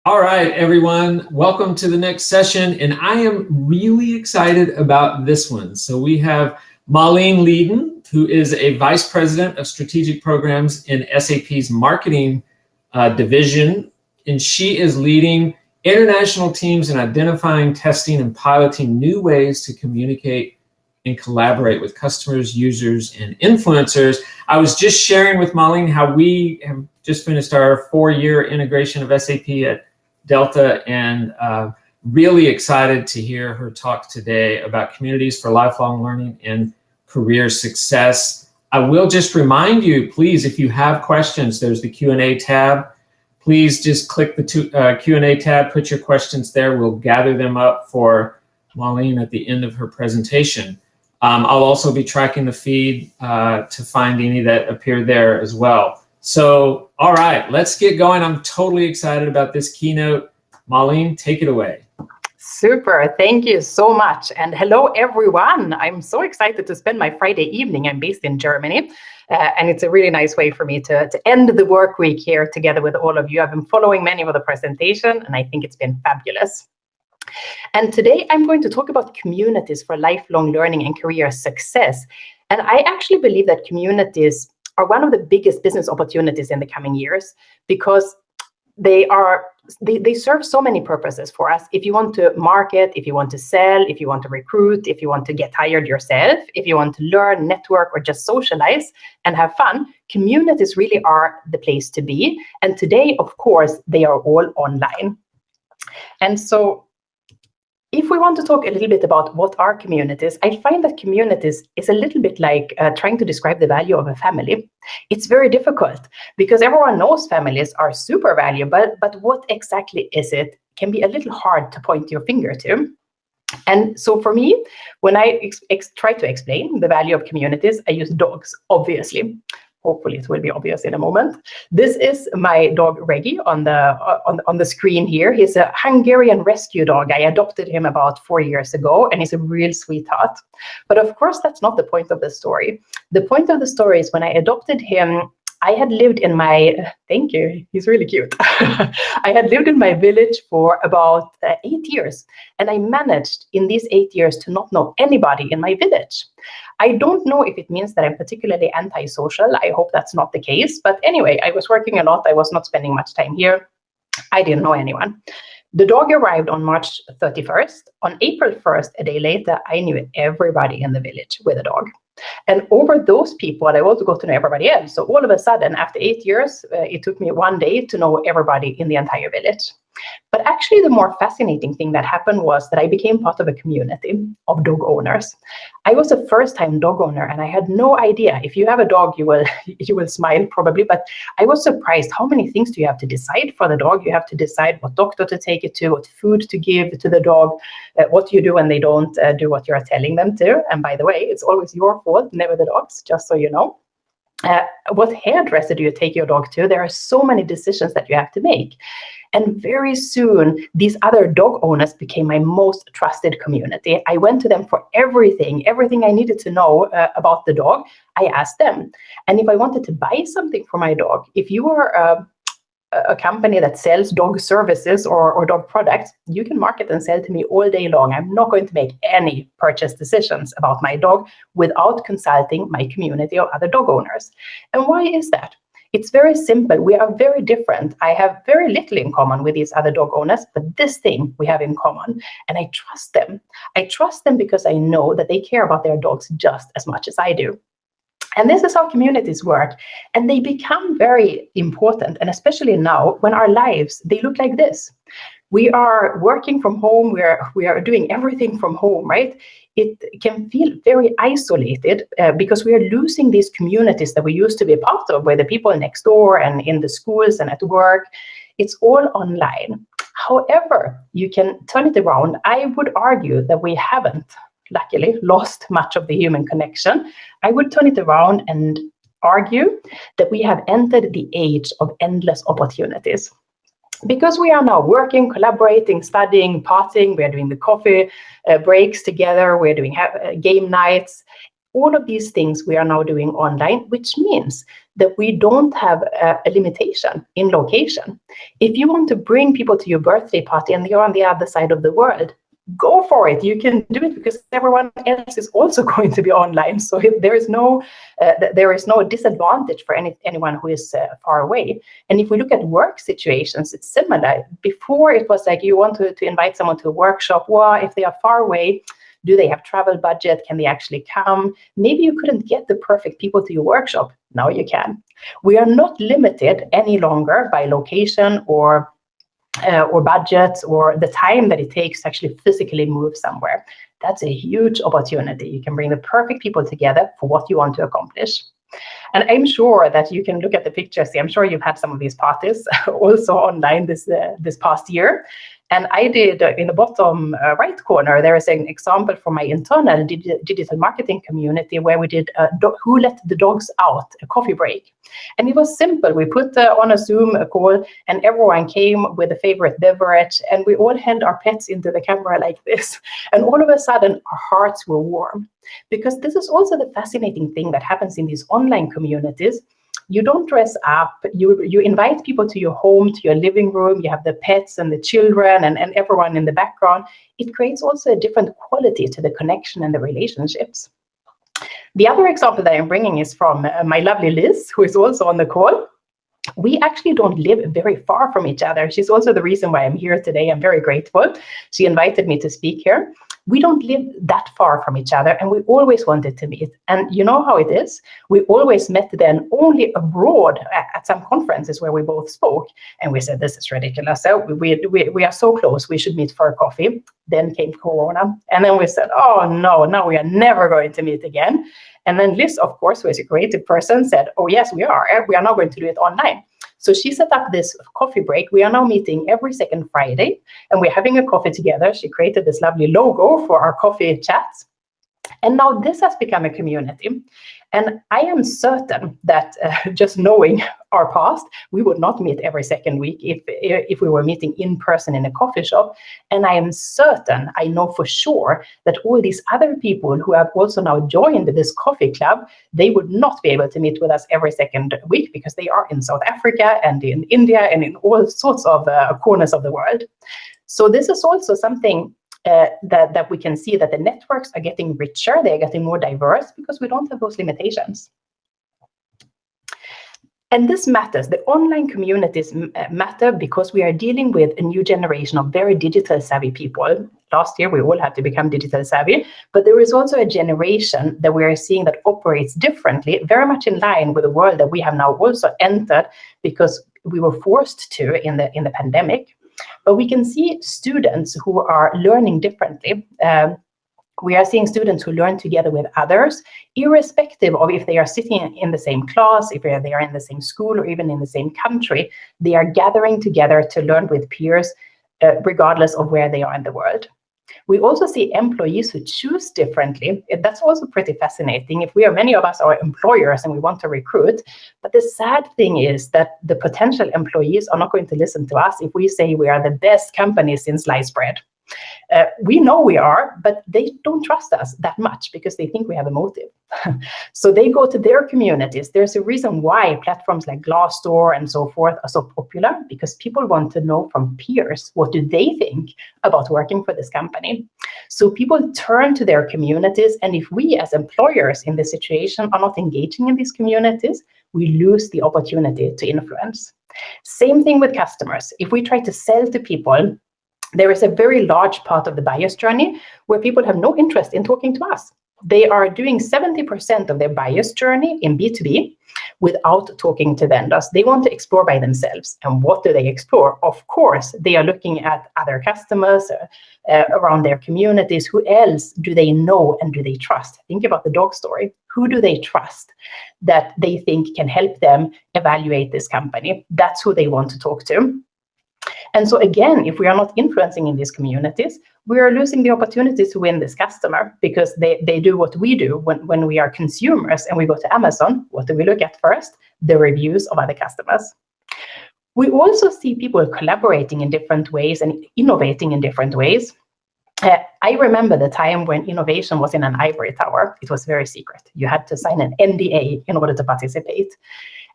All right, everyone, welcome to the next session. And I am really excited about this one. So we have Malin Liden, who is a Vice President of Strategic Programs in SAP's Marketing Division. And she is leading international teams in identifying, testing, and piloting new ways to communicate and collaborate with customers, users, and influencers. I was just sharing with Malin how we have just finished our 4-year integration of SAP at Delta, and really excited to hear her talk today about communities for lifelong learning and career success. I will just remind you, please, if you have questions, there's the Q&A tab. Please just click the Q&A tab, put your questions there. We'll gather them up for Malin at the end of her presentation. I'll also be tracking the feed to find any that appear there as well. So, all right, let's get going. I'm totally excited about this keynote. Malin, take it away. Super, thank you so much. And hello, everyone. I'm so excited to spend my Friday evening. I'm based in Germany, and it's a really nice way for me to end the work week here together with all of you. I've been following many of the presentation, and I think it's been fabulous. And today I'm going to talk about communities for lifelong learning and career success. And I actually believe that communities are one of the biggest business opportunities in the coming years, because they serve so many purposes for us. If you want to market, if you want to sell, if you want to recruit, if you want to get hired yourself, if you want to learn, network, or just socialize and have fun, communities really are the place to be. And today, of course, they are all online. And so if we want to talk a little bit about what are communities, I find that communities is a little bit like trying to describe the value of a family. It's very difficult because everyone knows families are super valuable, but what exactly is it can be a little hard to point your finger to. And so for me, when I try to explain the value of communities, I use dogs, obviously. Hopefully it will be obvious in a moment. This is my dog Reggie on the screen here. He's a Hungarian rescue dog. I adopted him about 4 years ago, and he's a real sweetheart. But of course, that's not the point of the story. The point of the story is when I adopted him, I had lived in my, thank you, he's really cute. I had lived in my village for about 8 years, and I managed in these 8 years to not know anybody in my village. I don't know if it means that I'm particularly antisocial. I hope that's not the case. But anyway, I was working a lot. I was not spending much time here. I didn't know anyone. The dog arrived on March 31st. On April 1st, a day later, I knew everybody in the village with a dog. And over those people, I also got to know everybody else. So all of a sudden, after 8 years, it took me 1 day to know everybody in the entire village. But actually, the more fascinating thing that happened was that I became part of a community of dog owners. I was a first-time dog owner, and I had no idea. If you have a dog, you will smile probably. But I was surprised how many things do you have to decide for the dog. You have to decide what doctor to take it to, what food to give to the dog, what you do when they don't do what you're telling them to. And by the way, it's always your fault, never the dog's, just so you know. What hairdresser do you take your dog to? There are so many decisions that you have to make. And very soon, these other dog owners became my most trusted community. I went to them for everything I needed to know about the dog. I asked them. And if I wanted to buy something for my dog, if you are a company that sells dog services or dog products, you can market and sell to me all day long. I'm not going to make any purchase decisions about my dog without consulting my community of other dog owners. And why is that? It's very simple. We are very different. I have very little in common with these other dog owners, but this thing we have in common, and I trust them. I trust them because I know that they care about their dogs just as much as I do. And this is how communities work, and they become very important, and especially now when our lives, they look like this. We are working from home, we are doing everything from home, right? It can feel very isolated because we are losing these communities that we used to be a part of, where the people next door and in the schools and at work, it's all online. However, you can turn it around. I would argue that we haven't, luckily, lost much of the human connection. I would turn it around and argue that we have entered the age of endless opportunities. Because we are now working, collaborating, studying, partying, we're doing the coffee breaks together, we're doing game nights. all of these things we are now doing online, which means that we don't have a limitation in location. If you want to bring people to your birthday party and you're on the other side of the world, go for it. You can do it because everyone else is also going to be online. So there is no disadvantage for anyone who is far away. And if we look at work situations, it's similar. Before it was like you want to invite someone to a workshop. Well, if they are far away, do they have travel budget? Can they actually come? Maybe you couldn't get the perfect people to your workshop. Now you can. We are not limited any longer by location or budgets or the time that it takes to actually physically move somewhere. That's a huge opportunity. You can bring the perfect people together for what you want to accomplish. And I'm sure that you can look at the pictures. I'm sure you've had some of these parties also online this past year. And I did, in the bottom right corner, there is an example from my internal digital marketing community where we did Who Let the Dogs Out, a coffee break. And it was simple. We put on a Zoom call and everyone came with a favorite beverage and we all held our pets into the camera like this. And all of a sudden, our hearts were warm. Because this is also the fascinating thing that happens in these online communities. You don't dress up, you invite people to your home, to your living room, you have the pets and the children and everyone in the background. It creates also a different quality to the connection and the relationships. The other example that I'm bringing is from my lovely Liz, who is also on the call. We actually don't live very far from each other. She's also the reason why I'm here today. I'm very grateful. She invited me to speak here. We don't live that far from each other and we always wanted to meet. And you know how it is? We always met then only abroad at some conferences where we both spoke. And we said, this is ridiculous. So we are so close, we should meet for a coffee. Then came Corona. And then we said, oh no, now we are never going to meet again. And then Liz, of course, who is a creative person, said, oh yes, we are. We are now going to do it online. So she set up this coffee break. We are now meeting every second Friday and we're having a coffee together. She created this lovely logo for our coffee chats. And now this has become a community. And I am certain that just knowing our past, we would not meet every second week if we were meeting in person in a coffee shop. And I am certain, I know for sure, that all these other people who have also now joined this coffee club, they would not be able to meet with us every second week because they are in South Africa and in India and in all sorts of corners of the world. So this is also something that we can see that the networks are getting richer, they're getting more diverse because we don't have those limitations. And this matters. The online communities matter because we are dealing with a new generation of very digital savvy people. Last year, we all had to become digital savvy, but there is also a generation that we are seeing that operates differently, very much in line with the world that we have now also entered because we were forced to in the pandemic. But we can see students who are learning differently. We are seeing students who learn together with others, irrespective of if they are sitting in the same class, if they are in the same school, or even in the same country. They are gathering together to learn with peers, regardless of where they are in the world. We also see employees who choose differently. That's also pretty fascinating. If many of us are employers and we want to recruit, but the sad thing is that the potential employees are not going to listen to us if we say we are the best company since sliced bread. We know we are, but they don't trust us that much because they think we have a motive. So they go to their communities. There's a reason why platforms like Glassdoor and so forth are so popular, because people want to know from peers, what do they think about working for this company? So people turn to their communities, and if we as employers in this situation are not engaging in these communities, we lose the opportunity to influence. Same thing with customers. If we try to sell to people, there is a very large part of the buyer's journey where people have no interest in talking to us. They are doing 70% of their buyer's journey in B2B without talking to vendors. They want to explore by themselves. And what do they explore? Of course, they are looking at other customers around their communities. Who else do they know and do they trust? Think about the dog story. Who do they trust that they think can help them evaluate this company? That's who they want to talk to. And so again, if we are not influencing in these communities, we are losing the opportunity to win this customer, because they do what we do when we are consumers and we go to Amazon. What do we look at first? The reviews of other customers. We also see people collaborating in different ways and innovating in different ways. I remember the time when innovation was in an ivory tower. It was very secret. You had to sign an NDA in order to participate.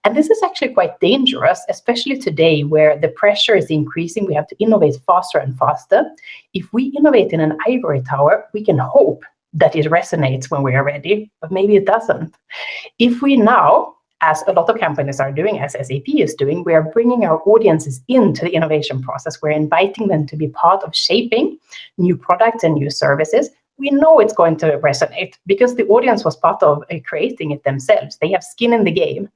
And this is actually quite dangerous, especially today where the pressure is increasing. We have to innovate faster and faster. If we innovate in an ivory tower, we can hope that it resonates when we are ready, but maybe it doesn't. If we now, as a lot of companies are doing, as SAP is doing, we are bringing our audiences into the innovation process. We're inviting them to be part of shaping new products and new services. We know it's going to resonate because the audience was part of creating it themselves. They have skin in the game.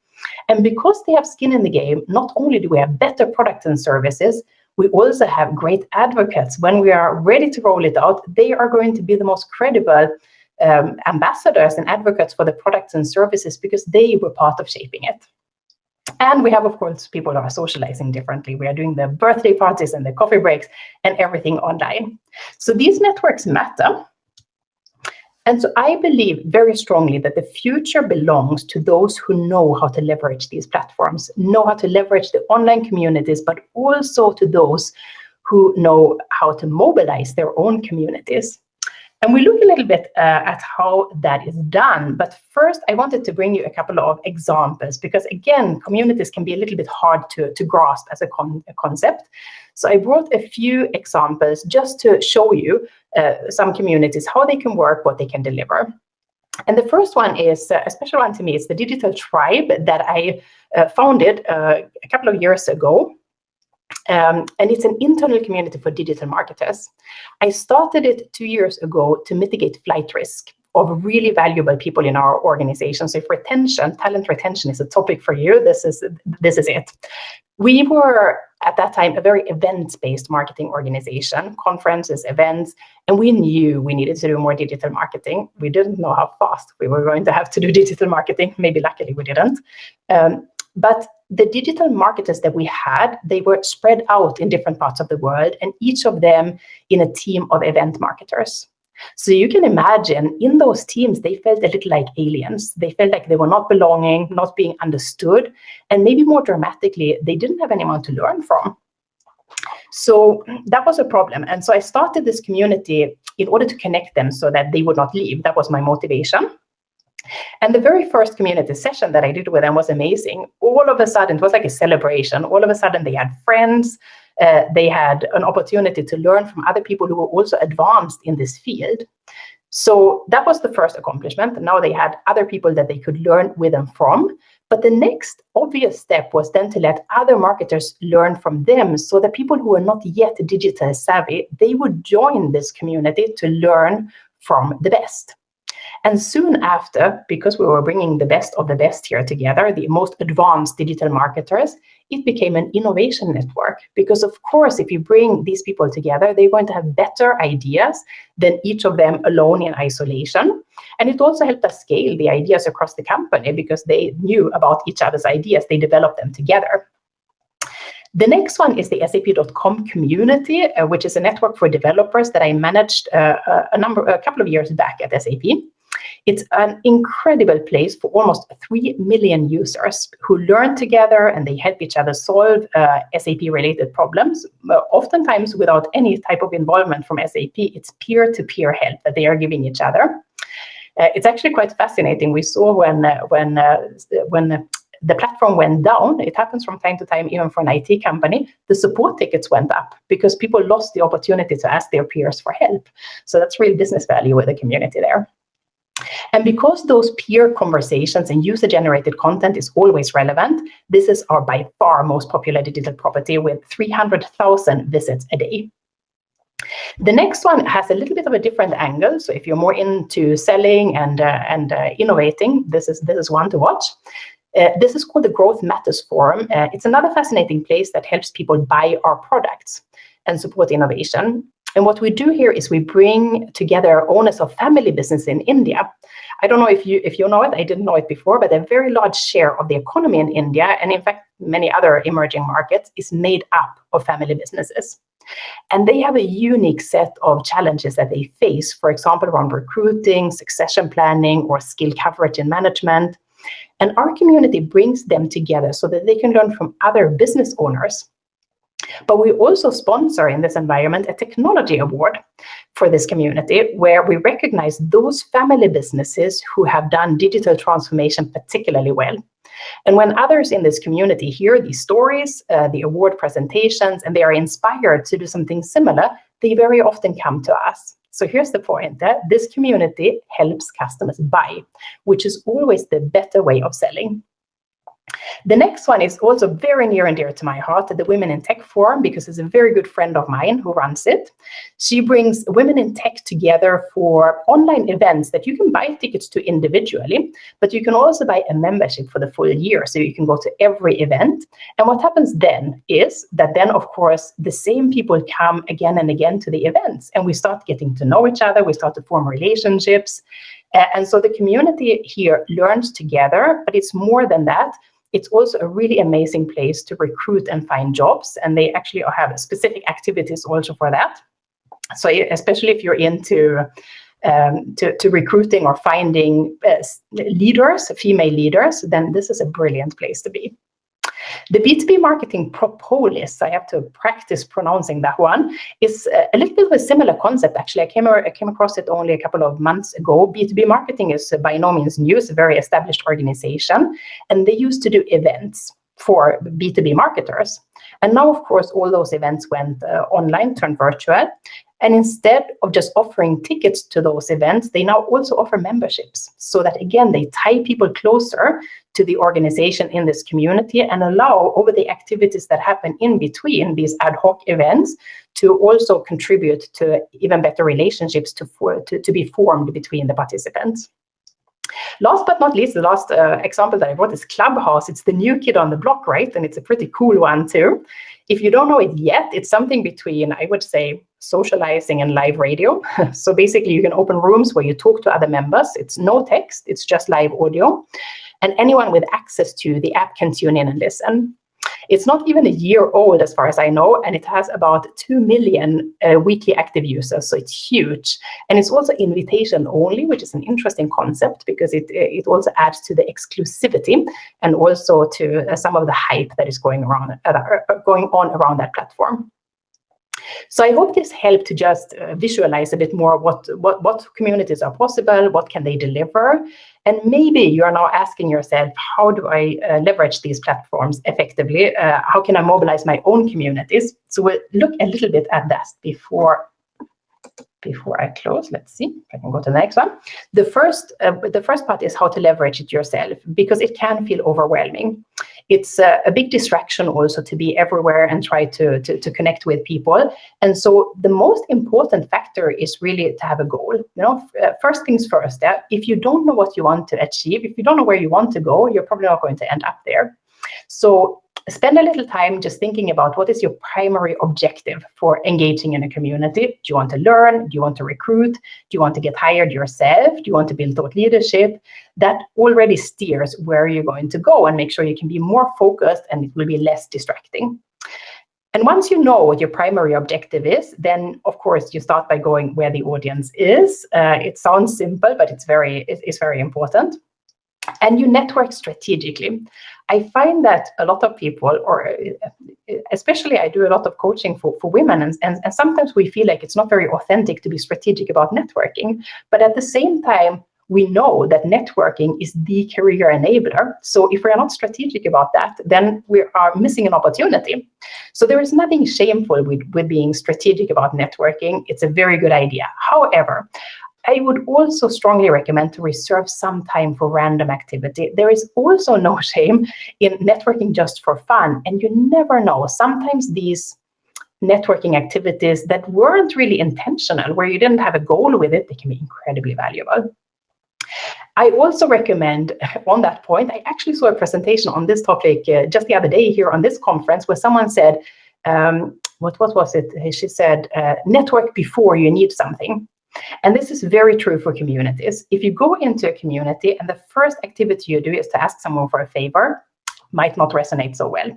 And because they have skin in the game, not only do we have better products and services, we also have great advocates. When we are ready to roll it out, they are going to be the most credible ambassadors and advocates for the products and services because they were part of shaping it. And we have, of course, people who are socializing differently. We are doing the birthday parties and the coffee breaks and everything online. So these networks matter. And so I believe very strongly that the future belongs to those who know how to leverage these platforms, know how to leverage the online communities, but also to those who know how to mobilize their own communities. And we look a little bit at how that is done. But first, I wanted to bring you a couple of examples because, again, communities can be a little bit hard to grasp as a concept. So I brought a few examples just to show you some communities, how they can work, what they can deliver. And the first one is a special one to me. It's the Digital Tribe that I founded a couple of years ago. And it's an internal community for digital marketers. I started it 2 years ago to mitigate flight risk of really valuable people in our organization. So if talent retention is a topic for you, this is it. We were at that time a very event-based marketing organization, conferences, events, and we knew we needed to do more digital marketing. We didn't know how fast we were going to have to do digital marketing. Maybe luckily we didn't. But the digital marketers that we had, they were spread out in different parts of the world, and each of them in a team of event marketers. So you can imagine in those teams, they felt a little like aliens. They felt like they were not belonging, not being understood, and maybe more dramatically, they didn't have anyone to learn from. So that was a problem. And so I started this community in order to connect them so that they would not leave. That was my motivation. And the very first community session that I did with them was amazing. All of a sudden, it was like a celebration. All of a sudden, they had friends. They had an opportunity to learn from other people who were also advanced in this field. So that was the first accomplishment. Now they had other people that they could learn with and from. But the next obvious step was then to let other marketers learn from them so that people who were not yet digital savvy, they would join this community to learn from the best. And soon after, because we were bringing the best of the best here together, the most advanced digital marketers, it became an innovation network. Because of course, if you bring these people together, they're going to have better ideas than each of them alone in isolation. And it also helped us scale the ideas across the company because they knew about each other's ideas. They developed them together. The next one is the SAP.com community, which is a network for developers that I managed a couple of years back at SAP. It's an incredible place for almost 3 million users who learn together and they help each other solve SAP-related problems, oftentimes without any type of involvement from SAP. It's peer-to-peer help that they are giving each other. It's actually quite fascinating. We saw when the platform went down, it happens from time to time, even for an IT company, the support tickets went up because people lost the opportunity to ask their peers for help. So that's real business value with the community there. And because those peer conversations and user-generated content is always relevant, this is our by far most popular digital property with 300,000 visits a day. The next one has a little bit of a different angle. So if you're more into selling and innovating, this is one to watch. This is called the Growth Matters Forum. It's another fascinating place that helps people buy our products and support innovation. And what we do here is we bring together owners of family business in India. I don't know if you know it, I didn't know it before, but a very large share of the economy in India, and in fact, many other emerging markets, is made up of family businesses. And they have a unique set of challenges that they face, for example, around recruiting, succession planning, or skill coverage and management. And our community brings them together so that they can learn from other business owners. But we also sponsor in this environment a technology award for this community, where we recognize those family businesses who have done digital transformation particularly well. And when others in this community hear these stories, the award presentations, and they are inspired to do something similar, they very often come to us. So here's the point, that this community helps customers buy, which is always the better way of selling. The next one is also very near and dear to my heart, the Women in Tech Forum, because it's a very good friend of mine who runs it. She brings women in tech together for online events that you can buy tickets to individually, but you can also buy a membership for the full year, so you can go to every event. And what happens then is that then, of course, the same people come again and again to the events, and we start getting to know each other, we start to form relationships. And so the community here learns together, but it's more than that. It's also a really amazing place to recruit and find jobs, and they actually have specific activities also for that. So especially if you're into to recruiting or finding leaders, female leaders, then this is a brilliant place to be. The B2B marketing propolis, I have to practice pronouncing that one, is a little bit of a similar concept. Actually, I came across it only a couple of months ago. B2B marketing is by no means new. It's a very established organization, and they used to do events for B2B marketers. And now, of course, all those events went online, turned virtual. And instead of just offering tickets to those events, they now also offer memberships, so that, again, they tie people closer to the organization in this community and allow over the activities that happen in between these ad hoc events to also contribute to even better relationships to be formed between the participants. Last but not least, the last example that I brought is Clubhouse. It's the new kid on the block, right? And it's a pretty cool one too. If you don't know it yet, it's something between, I would say, socializing and live radio. So basically, you can open rooms where you talk to other members. It's no text, it's just live audio. And anyone with access to the app can tune in and listen. It's not even a year old, as far as I know, and it has about 2 million weekly active users, so it's huge. And it's also invitation only, which is an interesting concept because it also adds to the exclusivity and also to some of the hype that is going on around that platform. So I hope this helped to just visualize a bit more what communities are possible, what can they deliver, and maybe you are now asking yourself, how do I leverage these platforms effectively? How can I mobilize my own communities? So we'll look a little bit at that before I close. Let's see if I can go to the next one. The first part is how to leverage it yourself, because it can feel overwhelming. It's a big distraction also to be everywhere and try to connect with people. And so the most important factor is really to have a goal. First things first, if you don't know what you want to achieve, if you don't know where you want to go, you're probably not going to end up there. So spend a little time just thinking about what is your primary objective for engaging in a community. Do you want to learn? Do you want to recruit? Do you want to get hired yourself? Do you want to build thought leadership? That already steers where you're going to go, and make sure you can be more focused and it will be less distracting. And once you know what your primary objective is, then of course you start by going where the audience is. It sounds simple, but it's very important. And you network strategically. I find that a lot of people, or especially I do a lot of coaching for women, and sometimes we feel like it's not very authentic to be strategic about networking. But at the same time, we know that networking is the career enabler. So if we're not strategic about that, then we are missing an opportunity. So there is nothing shameful with being strategic about networking. It's a very good idea. However, I would also strongly recommend to reserve some time for random activity. There is also no shame in networking just for fun. And you never know, sometimes these networking activities that weren't really intentional, where you didn't have a goal with it, they can be incredibly valuable. I also recommend, on that point, I actually saw a presentation on this topic just the other day here on this conference, where someone said, what was it? She said, network before you need something. And this is very true for communities. If you go into a community and the first activity you do is to ask someone for a favor, might not resonate so well.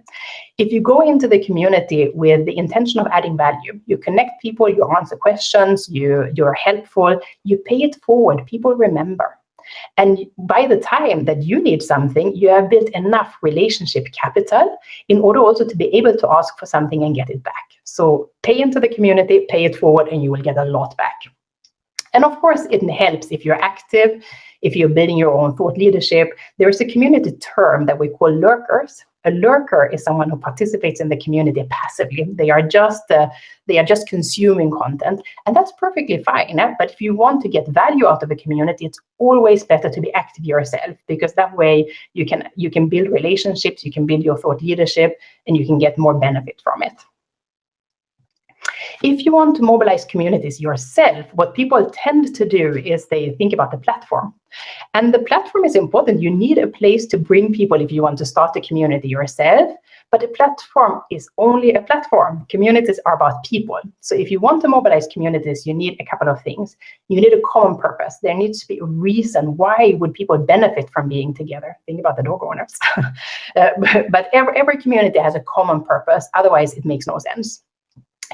If you go into the community with the intention of adding value, you connect people, you answer questions, you're helpful, you pay it forward, people remember. And by the time that you need something, you have built enough relationship capital in order also to be able to ask for something and get it back. So pay into the community, pay it forward, and you will get a lot back. And of course, it helps if you're active, if you're building your own thought leadership. There's a community term that we call lurkers. A lurker is someone who participates in the community passively. They are just consuming content, and that's perfectly fine. But if you want to get value out of a community, it's always better to be active yourself, because that way you can build relationships, you can build your thought leadership, and you can get more benefit from it. If you want to mobilize communities yourself, what people tend to do is they think about the platform. And the platform is important. You need a place to bring people if you want to start a community yourself. But a platform is only a platform. Communities are about people. So if you want to mobilize communities, you need a couple of things. You need a common purpose. There needs to be a reason. Why would people benefit from being together? Think about the dog owners. But every community has a common purpose. Otherwise, it makes no sense.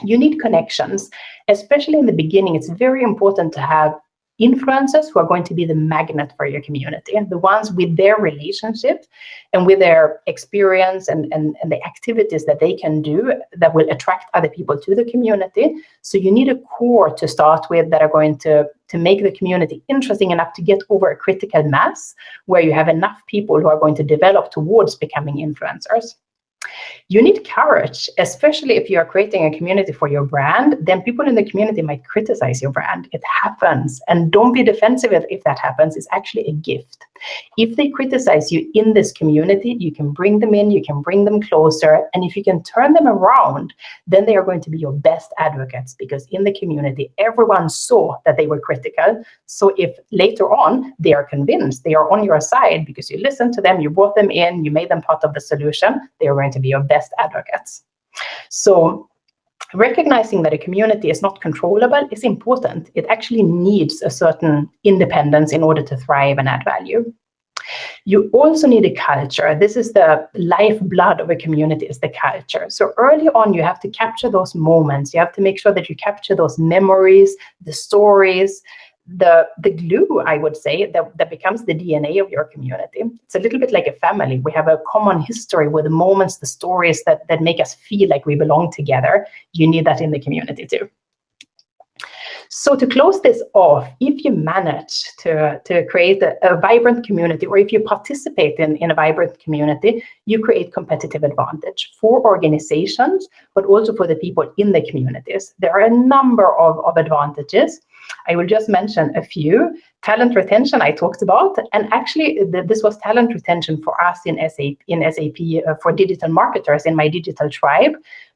You need connections, especially in the beginning. It's very important to have influencers who are going to be the magnet for your community, the ones with their relationship and with their experience and the activities that they can do that will attract other people to the community. So you need a core to start with that are going to make the community interesting enough to get over a critical mass where you have enough people who are going to develop towards becoming influencers. You need courage, especially if you are creating a community for your brand. Then people in the community might criticize your brand. It happens. And don't be defensive if that happens. It's actually a gift. If they criticize you in this community, you can bring them in, you can bring them closer. And if you can turn them around, then they are going to be your best advocates, because in the community, everyone saw that they were critical. So if later on they are convinced, they are on your side because you listened to them, you brought them in, you made them part of the solution, they are going to be your best advocates. So recognizing that a community is not controllable is important. It actually needs a certain independence in order to thrive and add value. You also need a culture. This is the lifeblood of a community, is the culture. So early on, you have to capture those moments. You have to make sure that you capture those memories, the stories, the glue, I would say, that becomes the DNA of your community. It's a little bit like a family. We have a common history with the moments, the stories that make us feel like we belong together. You need that in the community too. So to close this off, if you manage to create a vibrant community, or if you participate in a vibrant community, you create competitive advantage for organizations, but also for the people in the communities. There are a number of advantages. I will just mention a few. Talent retention I talked about, and actually this was talent retention for us in SAP for digital marketers in my digital tribe.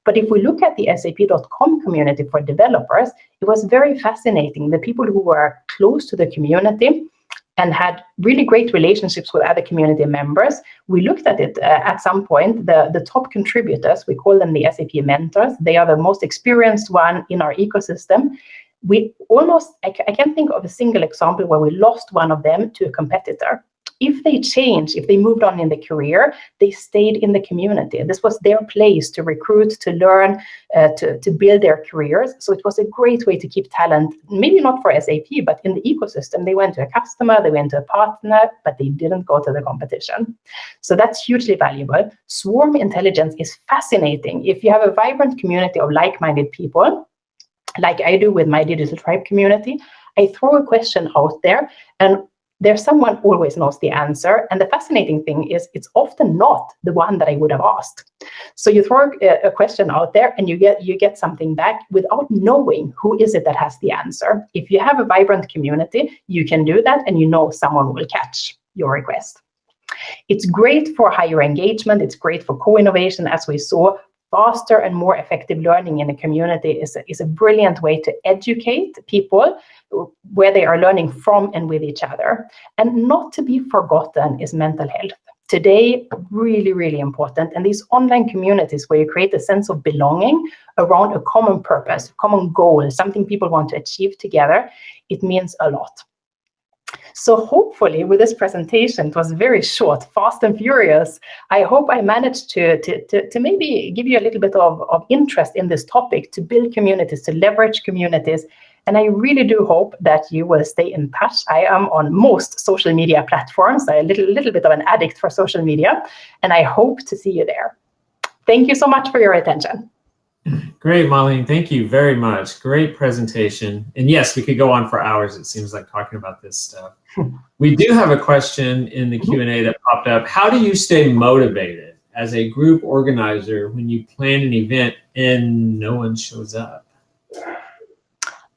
But if we look at the SAP.com community for developers, it was very fascinating. The people who were close to the community and had really great relationships with other community members, we looked at it at some point. The top contributors, we call them the SAP mentors. They are the most experienced one in our ecosystem. We almost, I can't think of a single example where we lost one of them to a competitor. If they changed, if they moved on in the career, they stayed in the community. This was their place to recruit, to learn, to build their careers. So it was a great way to keep talent, maybe not for SAP, but in the ecosystem. They went to a customer, they went to a partner, but they didn't go to the competition. So that's hugely valuable. Swarm intelligence is fascinating. If you have a vibrant community of like-minded people, like I do with my digital tribe community, I throw a question out there and there's someone who always knows the answer. And the fascinating thing is it's often not the one that I would have asked. So you throw a question out there and you get something back without knowing who is it that has the answer. If you have a vibrant community, you can do that and you know someone will catch your request. It's great for higher engagement. It's great for co-innovation, as we saw. Faster and more effective learning in a community is a brilliant way to educate people where they are learning from and with each other. And not to be forgotten is mental health. Today, really, really important. And these online communities where you create a sense of belonging around a common purpose, common goal, something people want to achieve together, it means a lot. So hopefully with this presentation, it was very short, fast and furious. I hope I managed to maybe give you a little bit of interest in this topic, to build communities, to leverage communities, And I really do hope that you will stay in touch. I am on most social media platforms. I'm a little bit of an addict for social media, and I hope to see you there. Thank you so much for your attention. Great, Malin. Thank you very much. Great presentation. And yes, we could go on for hours, it seems like, talking about this stuff. We do have a question in the Q&A that popped up. How do you stay motivated as a group organizer when you plan an event and no one shows up?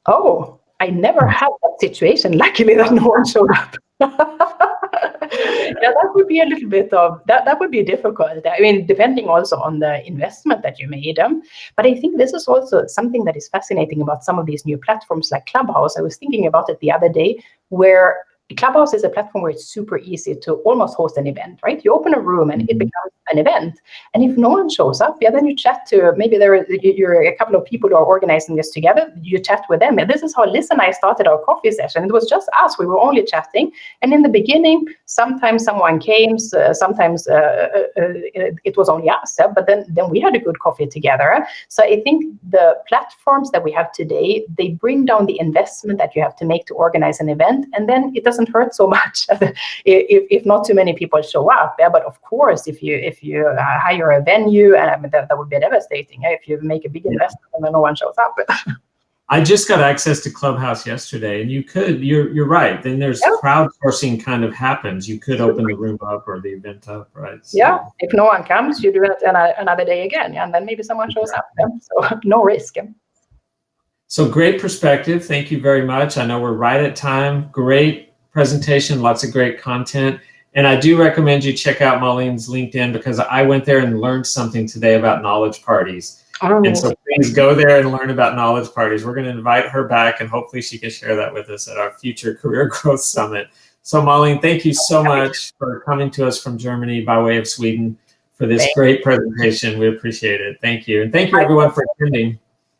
Oh, I never had that situation. Luckily that no one showed up. Yeah, that would be a little bit of, that would be difficult. I mean, depending also on the investment that you made. But I think this is also something that is fascinating about some of these new platforms like Clubhouse. I was thinking about it the other day, where Clubhouse is a platform where it's super easy to almost host an event, right? You open a room and it becomes an event. And if no one shows up, yeah, then you chat to, maybe you're a couple of people who are organizing this together, you chat with them. And this is how Liz and I started our coffee session. It was just us, we were only chatting. And in the beginning, sometimes someone came, sometimes it was only us, but then we had a good coffee together. So I think the platforms that we have today, they bring down the investment that you have to make to organize an event. And then it doesn't hurt so much if not too many people show up. Yeah, but of course, if you hire a venue, and I mean, that would be devastating. If you make a big investment and then no one shows up. I just got access to Clubhouse yesterday, and you're right. Then there's crowdsourcing kind of happens. You could open the room up or the event up, right? So, yeah, if no one comes, you do it another day again, and then maybe someone shows up. So no risk. So great perspective. Thank you very much. I know we're right at time. Great presentation, lots of great content. And I do recommend you check out Malin's LinkedIn, because I went there and learned something today about knowledge parties. And so please go there and learn about knowledge parties. We're going to invite her back, and hopefully she can share that with us at our future Career Growth Summit. So Malin, thank you so much for coming to us from Germany by way of Sweden for this great presentation. We appreciate it. Thank you. And thank you everyone for attending.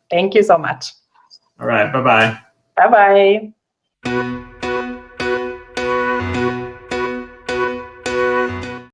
Thank you so much. All right. Bye-bye. Bye-bye.